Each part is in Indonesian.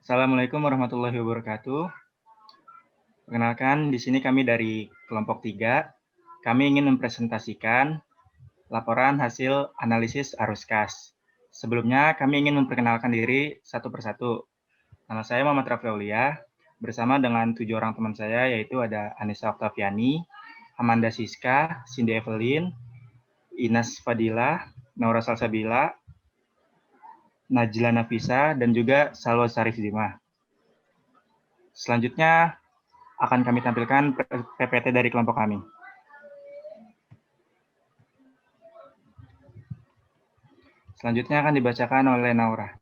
Assalamualaikum warahmatullahi wabarakatuh. Perkenalkan, di sini kami dari kelompok 3. Kami ingin mempresentasikan laporan hasil analisis arus kas. Sebelumnya, kami ingin memperkenalkan diri satu persatu. Nama saya Muhammad Rafraulia, bersama dengan 7 orang teman saya, yaitu ada Anissa Oktaviani, Amanda Siska, Cindy Evelyn, Inas Fadila, Naura Salsabila, Najla Nafisa, dan juga Salwa Sarif Zima. Selanjutnya akan kami tampilkan PPT dari kelompok kami. Selanjutnya akan dibacakan oleh Naura.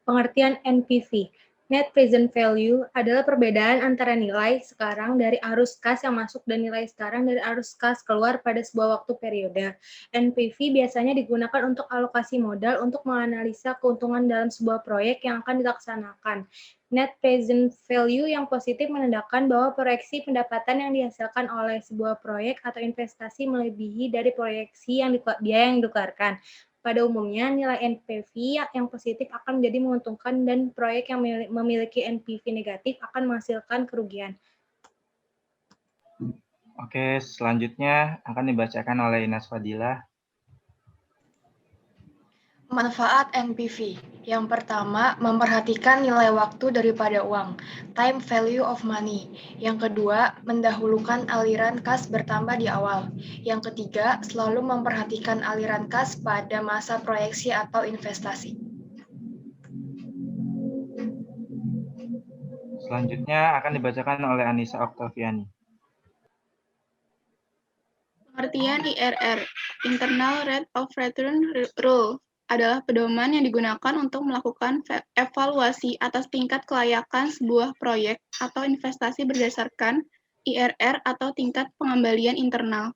Pengertian NPV, Net Present Value, adalah perbedaan antara nilai sekarang dari arus kas yang masuk dan nilai sekarang dari arus kas keluar pada sebuah waktu periode. NPV biasanya digunakan untuk alokasi modal untuk menganalisa keuntungan dalam sebuah proyek yang akan dilaksanakan. Net Present Value yang positif menandakan bahwa proyeksi pendapatan yang dihasilkan oleh sebuah proyek atau investasi melebihi dari proyeksi biaya yang dikeluarkan. Pada umumnya, nilai NPV yang positif akan menjadi menguntungkan dan proyek yang memiliki NPV negatif akan menghasilkan kerugian. Oke, selanjutnya akan dibacakan oleh Inas Fadila. Manfaat NPV. Yang pertama, memperhatikan nilai waktu daripada uang, time value of money. Yang kedua, mendahulukan aliran kas bertambah di awal. Yang ketiga, selalu memperhatikan aliran kas pada masa proyeksi atau investasi. Selanjutnya akan dibacakan oleh Anissa Oktaviani. Pengertian IRR, Internal Rate of Return Rule, adalah pedoman yang digunakan untuk melakukan evaluasi atas tingkat kelayakan sebuah proyek atau investasi berdasarkan IRR atau tingkat pengembalian internal.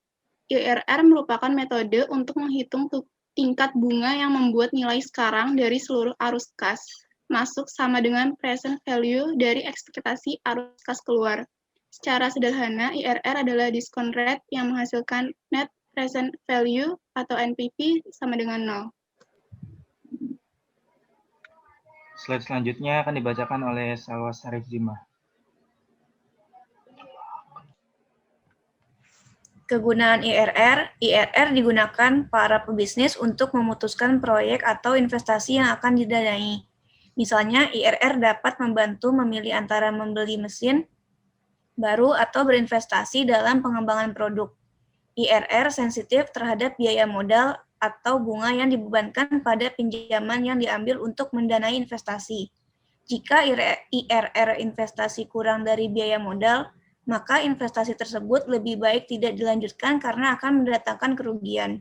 IRR merupakan metode untuk menghitung tingkat bunga yang membuat nilai sekarang dari seluruh arus kas masuk sama dengan present value dari ekspektasi arus kas keluar. Secara sederhana, IRR adalah discount rate yang menghasilkan net present value atau NPV sama dengan 0. Slide selanjutnya akan dibacakan oleh Salwa Sarif Zima. Kegunaan IRR. IRR digunakan para pebisnis untuk memutuskan proyek atau investasi yang akan didanai. Misalnya, IRR dapat membantu memilih antara membeli mesin baru atau berinvestasi dalam pengembangan produk. IRR sensitif terhadap biaya modal atau bunga yang dibebankan pada pinjaman yang diambil untuk mendanai investasi. Jika IRR investasi kurang dari biaya modal, maka investasi tersebut lebih baik tidak dilanjutkan karena akan mendatangkan kerugian.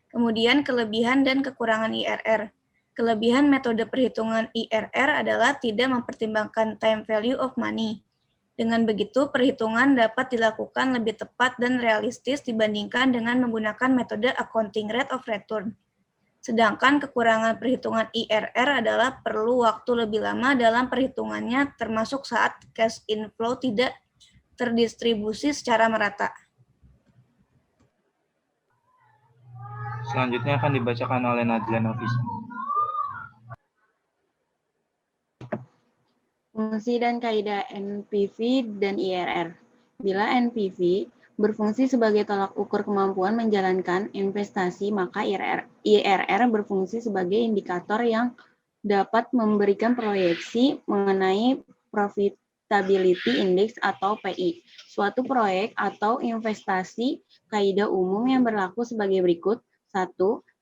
Kemudian kelebihan dan kekurangan IRR. Kelebihan metode perhitungan IRR adalah tidak mempertimbangkan time value of money. Dengan begitu, perhitungan dapat dilakukan lebih tepat dan realistis dibandingkan dengan menggunakan metode accounting rate of return. Sedangkan kekurangan perhitungan IRR adalah perlu waktu lebih lama dalam perhitungannya, termasuk saat cash inflow tidak terdistribusi secara merata. Selanjutnya akan dibacakan oleh Najla Nafisa. Fungsi dan kaidah NPV dan IRR. Bila NPV berfungsi sebagai tolak ukur kemampuan menjalankan investasi, maka IRR berfungsi sebagai indikator yang dapat memberikan proyeksi mengenai Profitability Index atau PI. Suatu proyek atau investasi, kaidah umum yang berlaku sebagai berikut. 1.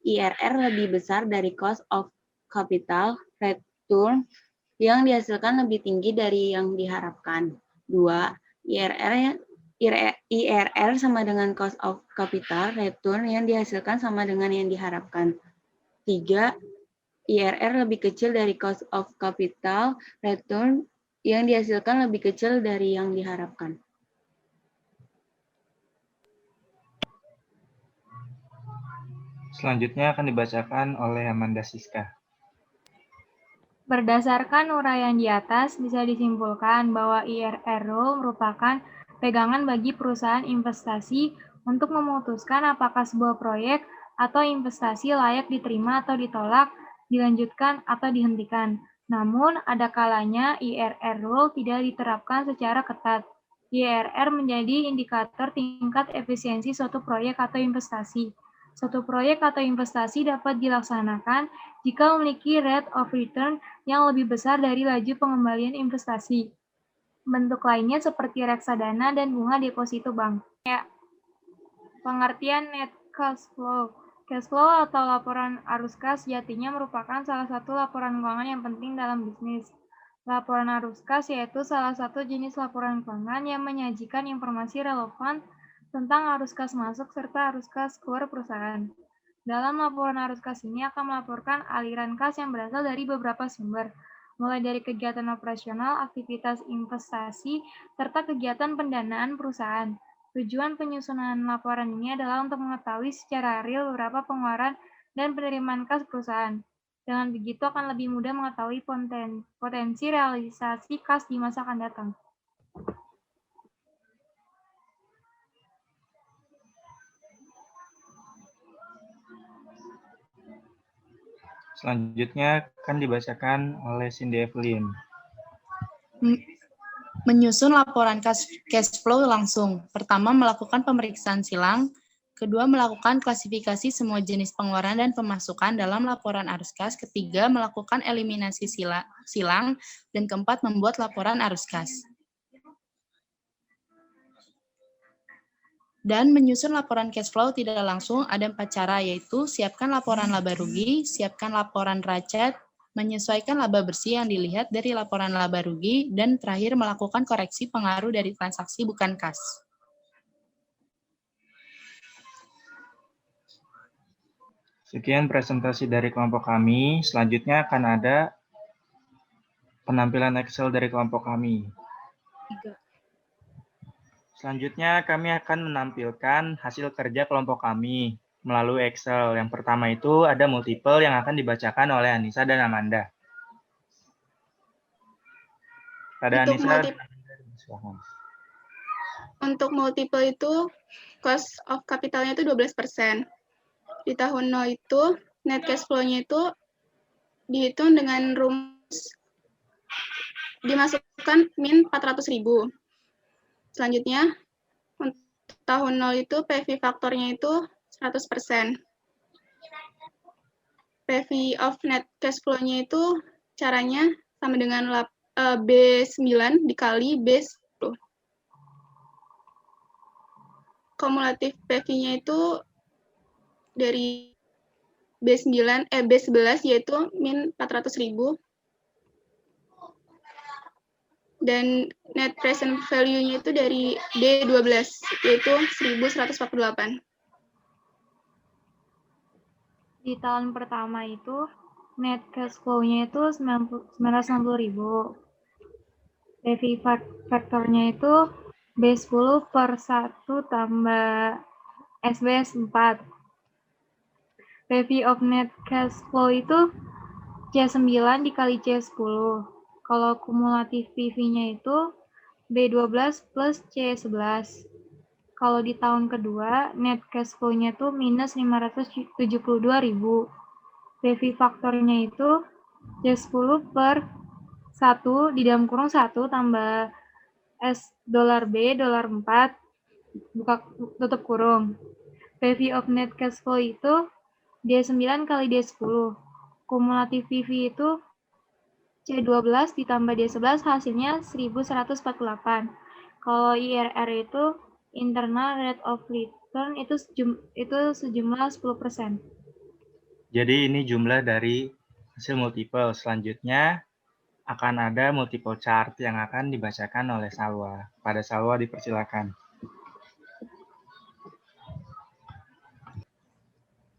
IRR lebih besar dari cost of capital, return yang dihasilkan lebih tinggi dari yang diharapkan. 2. IRR sama dengan cost of capital, return yang dihasilkan sama dengan yang diharapkan. 3. IRR lebih kecil dari cost of capital, return yang dihasilkan lebih kecil dari yang diharapkan. Selanjutnya akan dibacakan oleh Amanda Siska. Berdasarkan uraian di atas, bisa disimpulkan bahwa IRR rule merupakan pegangan bagi perusahaan investasi untuk memutuskan apakah sebuah proyek atau investasi layak diterima atau ditolak dilanjutkan atau dihentikan. Namun, ada kalanya IRR rule tidak diterapkan secara ketat. IRR menjadi indikator tingkat efisiensi suatu proyek atau investasi. Suatu proyek atau investasi dapat dilaksanakan jika memiliki rate of return yang lebih besar dari laju pengembalian investasi. Bentuk lainnya seperti reksadana dan bunga deposito bank. Ya. Pengertian net cash flow. Cash flow atau laporan arus kas sejatinya merupakan salah satu laporan keuangan yang penting dalam bisnis. Laporan arus kas yaitu salah satu jenis laporan keuangan yang menyajikan informasi relevan tentang arus kas masuk serta arus kas keluar perusahaan. Dalam laporan arus kas ini akan melaporkan aliran kas yang berasal dari beberapa sumber, mulai dari kegiatan operasional, aktivitas investasi, serta kegiatan pendanaan perusahaan. Tujuan penyusunan laporan ini adalah untuk mengetahui secara real berapa pengeluaran dan penerimaan kas perusahaan. Dengan begitu akan lebih mudah mengetahui potensi realisasi kas di masa akan datang. Selanjutnya akan dibacakan oleh Cindy Evelyn. Menyusun laporan cash flow langsung. Pertama, melakukan pemeriksaan silang. Kedua, melakukan klasifikasi semua jenis pengeluaran dan pemasukan dalam laporan arus kas. Ketiga, melakukan eliminasi silang. Dan keempat, membuat laporan arus kas. Dan menyusun laporan cash flow tidak langsung ada 4 cara, yaitu siapkan laporan laba rugi, siapkan laporan racet, menyesuaikan laba bersih yang dilihat dari laporan laba rugi, dan terakhir melakukan koreksi pengaruh dari transaksi bukan kas. Sekian presentasi dari kelompok kami. Selanjutnya akan ada penampilan Excel dari kelompok kami. Selanjutnya kami akan menampilkan hasil kerja kelompok kami melalui Excel. Yang pertama itu ada multiple yang akan dibacakan oleh Anissa dan Amanda. Pada Anissa. Untuk multiple itu cost of capitalnya itu 12%. Di tahun 0 itu net cash flow-nya itu dihitung dengan rumus dimasukkan min 400.000. Selanjutnya, untuk tahun 0 itu PV faktornya itu 100%. PV of net cash flow-nya itu caranya sama dengan B9 dikali B10. Kumulatif PV-nya itu dari B11 yaitu min 400.000. Dan net present value-nya itu dari D12, yaitu 1.148. Di tahun pertama itu, net cash flow-nya itu 990.000. PV faktornya itu B10 per 1 tambah SBS 4. PV of net cash flow itu C9 dikali C10. Kalau kumulatif PV-nya itu B12 plus C11. Kalau di tahun kedua, net cash flow-nya itu minus 572.000. PV faktornya itu C10 per 1 di dalam kurung 1 tambah S dolar B dolar 4 buka tutup kurung. PV of net cash flow itu D9 kali D10. Kumulatif PV itu C12 ditambah D11 hasilnya 1148. Kalau IRR itu internal rate of return itu sejumlah 10%. Jadi ini jumlah dari hasil multiple. Selanjutnya akan ada multiple chart yang akan dibacakan oleh Salwa. Pada Salwa dipersilakan.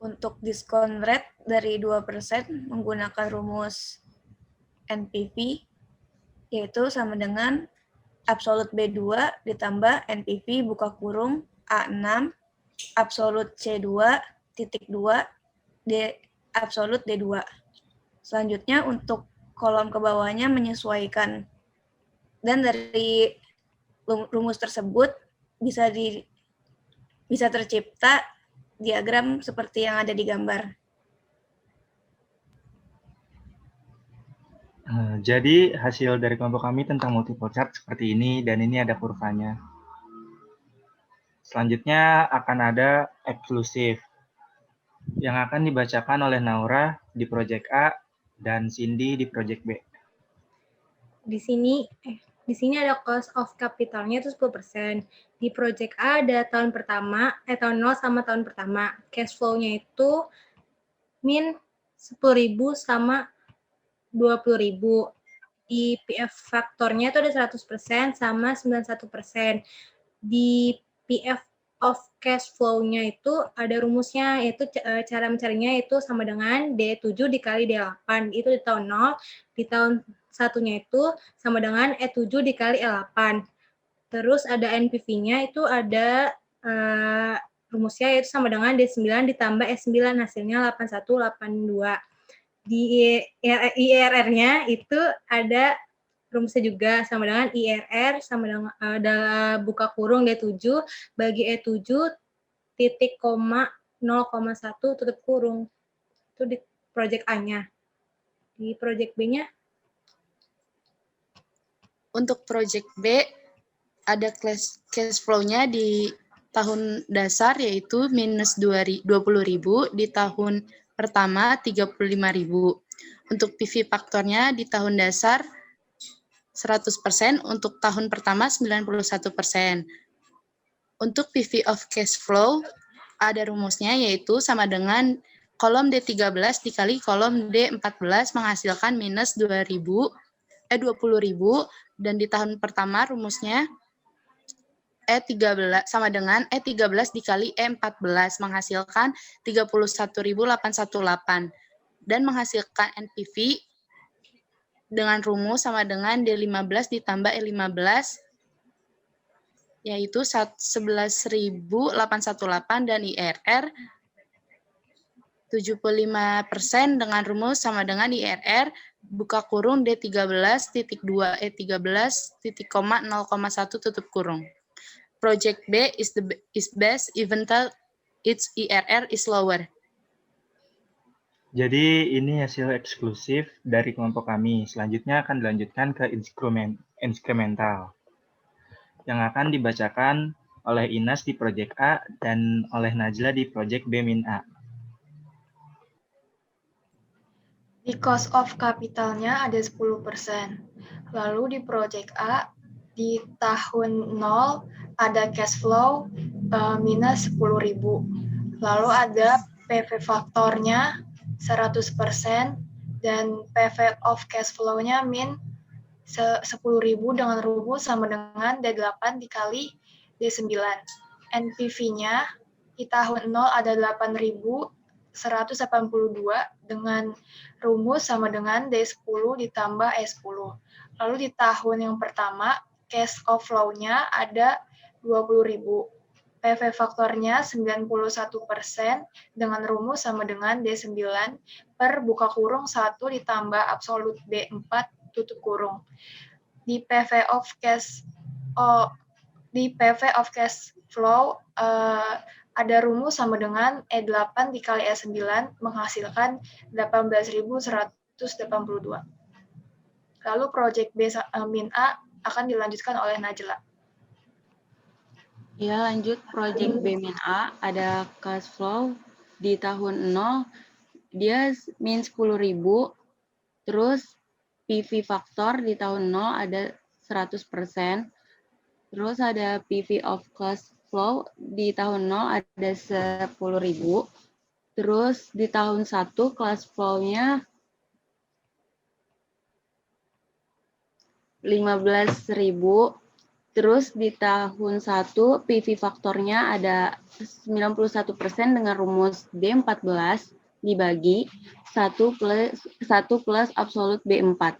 Untuk diskon rate dari 2% menggunakan rumus NPV, yaitu sama dengan absolut B2 ditambah NPV buka kurung A6, absolut C2 titik 2, D absolut D2. Selanjutnya untuk kolom ke bawahnya menyesuaikan. Dan dari rumus tersebut bisa tercipta diagram seperti yang ada di gambar. Jadi hasil dari kelompok kami tentang multiple chart seperti ini, dan ini ada kurvanya. Selanjutnya akan ada eksklusif yang akan dibacakan oleh Naura di proyek A dan Cindy di proyek B. Di sini ada cost of capitalnya itu 10%. Di proyek A ada tahun 0 sama tahun pertama. Cash flow-nya itu min 10.000 sama 20.000. Di PF faktornya itu ada 100% sama 91%. Di PF of cash flow-nya itu ada rumusnya, yaitu cara mencarinya itu sama dengan D7 dikali D8. Itu di tahun 0, di tahun satunya itu sama dengan E7 dikali E8. Terus ada NPV-nya itu ada rumusnya yaitu sama dengan D9 ditambah E9, hasilnya 8182. Di IRR-nya itu ada rumusnya juga sama dengan IRR sama dengan buka kurung D7 bagi E7 titik koma 0,1 tutup kurung. Itu di project A-nya. Di project B-nya? Untuk project B, ada cash flow-nya di tahun dasar yaitu minus 20.000, di tahun pertama 35.000. Untuk PV faktornya di tahun dasar 100%, untuk tahun pertama 91%. Untuk PV of cash flow ada rumusnya yaitu sama dengan kolom D13 dikali kolom D14 menghasilkan minus 20.000, dan di tahun pertama rumusnya E13 sama dengan E13 dikali E14 menghasilkan 31.818 dan menghasilkan NPV dengan rumus sama dengan D15 ditambah E15 yaitu 11.818 dan IRR 75% dengan rumus sama dengan IRR buka kurung D13.2 E13.0,1 tutup kurung. Project B is best even though its IRR is lower. Jadi ini hasil eksklusif dari kelompok kami. Selanjutnya akan dilanjutkan ke inskremental yang akan dibacakan oleh Inas di proyek A dan oleh Najla di proyek B-A. Di cost of capitalnya ada 10%. Lalu di project A, di tahun 0 ada cash flow minus 10.000. Lalu ada PV faktornya 100% dan PV of cash flow-nya min 10.000 dengan rumus sama dengan D8 dikali D9. NPV-nya di tahun 0 ada 8.182 dengan rumus sama dengan D10 ditambah E10. Lalu di tahun yang pertama, cash outflow-nya ada 20.000. PV faktornya 91% dengan rumus sama dengan D9 per buka kurung 1 ditambah absolut D4 tutup kurung. Di PV of cash flow ada rumus sama dengan E8 dikali E9 menghasilkan 18.182. Lalu project B-A akan dilanjutkan oleh Najla. Ya, lanjut project B-A ada cash flow di tahun 0, dia min 10.000, terus PV faktor di tahun 0 ada 100%, terus ada PV of cash flow di tahun 0 ada 10.000, terus di tahun 1 cash flow-nya 15.000, terus di tahun 1 PV faktornya ada 91% dengan rumus D14 dibagi 1 plus absolut B4.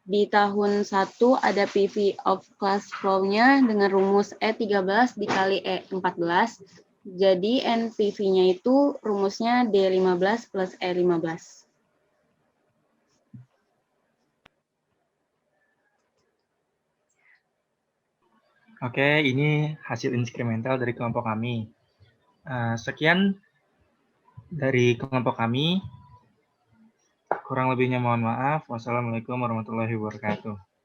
Di tahun 1 ada PV of cash flow-nya dengan rumus E13 dikali E14. Jadi NPV-nya itu rumusnya D15 plus E15. Oke, ini hasil inskremental dari kelompok kami. Sekian dari kelompok kami. Kurang lebihnya mohon maaf. Wassalamualaikum warahmatullahi wabarakatuh.